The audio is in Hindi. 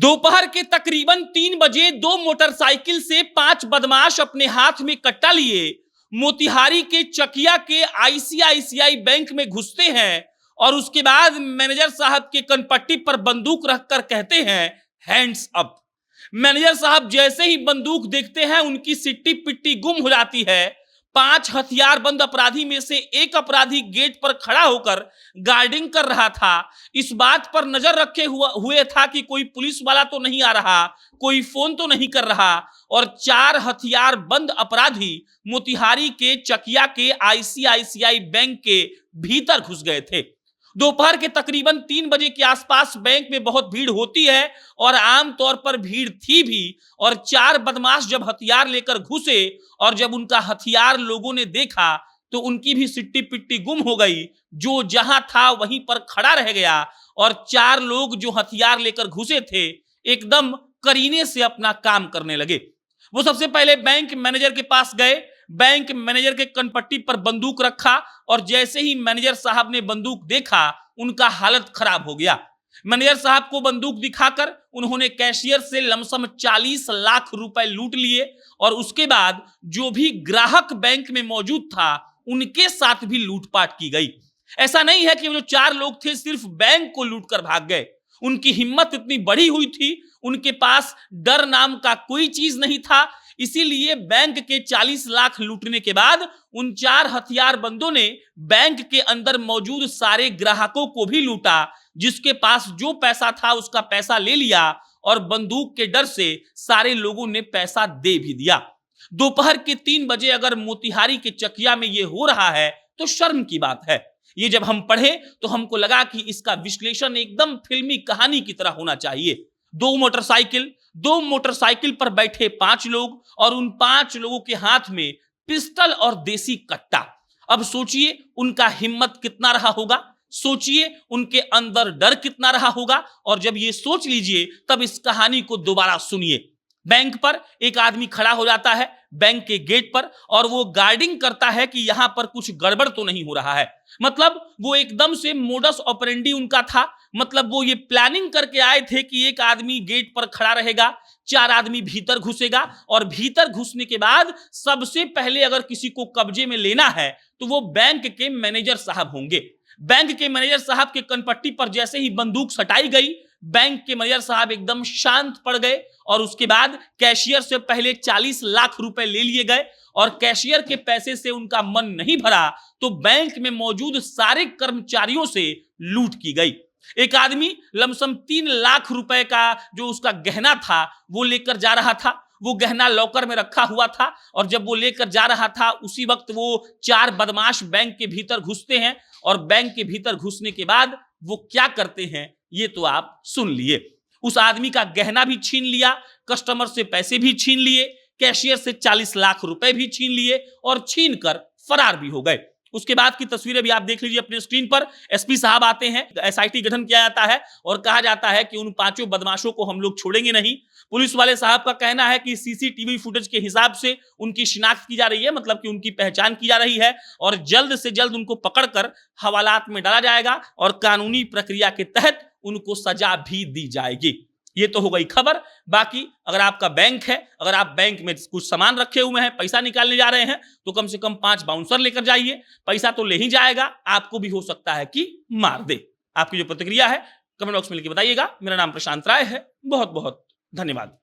दोपहर के तकरीबन 3 बजे दो मोटरसाइकिल से 5 बदमाश अपने हाथ में कट्टा लिए मोतिहारी के चकिया के आईसीआईसीआई बैंक में घुसते हैं और उसके बाद मैनेजर साहब के कनपट्टी पर बंदूक रखकर कहते हैं हैंड्स अप। मैनेजर साहब जैसे ही बंदूक देखते हैं उनकी सिट्टी पिट्टी गुम हो जाती है। 5 हथियारबंद अपराधी में से एक अपराधी गेट पर खड़ा होकर गार्डिंग कर रहा था। इस बात पर नजर रखे हुए था कि कोई पुलिस वाला तो नहीं आ रहा, कोई फोन तो नहीं कर रहा, और 4 हथियारबंद अपराधी मोतिहारी के चकिया के आईसीआईसीआई बैंक के भीतर घुस गए थे। दोपहर के तकरीबन 3 बजे के आसपास बैंक में बहुत भीड़ होती है और आमतौर पर भीड़ थी भी, और 4 बदमाश जब हथियार लेकर घुसे और जब उनका हथियार लोगों ने देखा तो उनकी भी सिट्टी पिट्टी गुम हो गई। जो जहां था वहीं पर खड़ा रह गया और 4 लोग जो हथियार लेकर घुसे थे एकदम करीने से अपना काम करने लगे। वो सबसे पहले बैंक मैनेजर के पास गए, बैंक मैनेजर के कनपट्टी पर बंदूक रखा और जैसे ही मैनेजर साहब ने बंदूक देखा उनका हालत खराब हो गया। मैनेजर साहब को बंदूक दिखाकर उन्होंने कैशियर से लमसम 40 लाख रुपए लूट लिए और उसके बाद जो भी ग्राहक बैंक में मौजूद था उनके साथ भी लूटपाट की गई। ऐसा नहीं है कि वो जो 4 लोग थे सिर्फ बैंक को लूटकर भाग गए, उनकी हिम्मत इतनी बड़ी हुई थी, उनके पास डर नाम का कोई चीज नहीं था। इसीलिए बैंक के 40 लाख लूटने के बाद उन 4 हथियारबंदों ने बैंक के अंदर मौजूद सारे ग्राहकों को भी लूटा। जिसके पास जो पैसा था उसका पैसा ले लिया और बंदूक के डर से सारे लोगों ने पैसा दे भी दिया। दोपहर के 3 बजे अगर मोतिहारी के चकिया में यह हो रहा है तो शर्म की बात है। ये जब हम पढ़े तो हमको लगा कि इसका विश्लेषण एकदम फिल्मी कहानी की तरह होना चाहिए। 2 मोटरसाइकिल पर बैठे 5 लोग और उन 5 लोगों के हाथ में पिस्टल और देसी कट्टा। अब सोचिए उनका हिम्मत कितना रहा होगा, सोचिए उनके अंदर डर कितना रहा होगा, और जब ये सोच लीजिए तब इस कहानी को दोबारा सुनिए। बैंक पर एक आदमी खड़ा हो जाता है बैंक के गेट पर और वो गार्डिंग करता है कि यहां पर कुछ गड़बड़ तो नहीं हो रहा है। मतलब वो एकदम से मोडस ऑपरेंडी उनका था, मतलब वो ये प्लानिंग करके आए थे कि एक आदमी गेट पर खड़ा रहेगा, 4 आदमी भीतर घुसेगा और भीतर घुसने के बाद सबसे पहले अगर किसी को कब्जे में लेना है तो वो बैंक के मैनेजर साहब होंगे। बैंक के मैनेजर साहब के कनपट्टी पर जैसे ही बंदूक सटाई गई बैंक के मैनेजर साहब एकदम शांत पड़ गए और उसके बाद कैशियर से पहले 40 लाख रुपए ले लिए गए और कैशियर के पैसे से उनका मन नहीं भरा तो बैंक में मौजूद सारे कर्मचारियों से लूट की गई। एक आदमी लमसम 3 लाख रुपए का जो उसका गहना था वो लेकर जा रहा था। वो गहना लॉकर में रखा हुआ था और जब वो लेकर जा रहा था उसी वक्त वो 4 बदमाश बैंक के भीतर घुसते हैं और बैंक के भीतर घुसने के बाद वो क्या करते हैं ये तो आप सुन लिए। उस आदमी का गहना भी छीन लिया, कस्टमर से पैसे भी छीन लिए, कैशियर से 40 लाख रुपए भी छीन लिए और छीन कर फरार भी हो गए। उसके बाद की तस्वीरें भी आप देख लीजिए अपने स्क्रीन पर। एसपी साहब आते हैं, एसआईटी गठन किया जाता है और कहा जाता है कि उन 5 बदमाशों को हम लोग छोड़ेंगे नहीं। पुलिस वाले साहब का कहना है कि सीसीटीवी फुटेज के हिसाब से उनकी शिनाख्त की जा रही है, मतलब कि उनकी पहचान की जा रही है और जल्द से जल्द उनको पकड़कर हवालात में डाला जाएगा और कानूनी प्रक्रिया के तहत उनको सजा भी दी जाएगी। ये तो हो गई खबर। बाकी अगर आपका बैंक है, अगर आप बैंक में कुछ सामान रखे हुए हैं, पैसा निकालने जा रहे हैं तो कम से कम 5 बाउंसर लेकर जाइए। पैसा तो ले ही जाएगा, आपको भी हो सकता है कि मार दे। आपकी जो प्रतिक्रिया है कमेंट बॉक्स में लिख के बताइएगा। मेरा नाम प्रशांत राय है। बहुत बहुत धन्यवाद।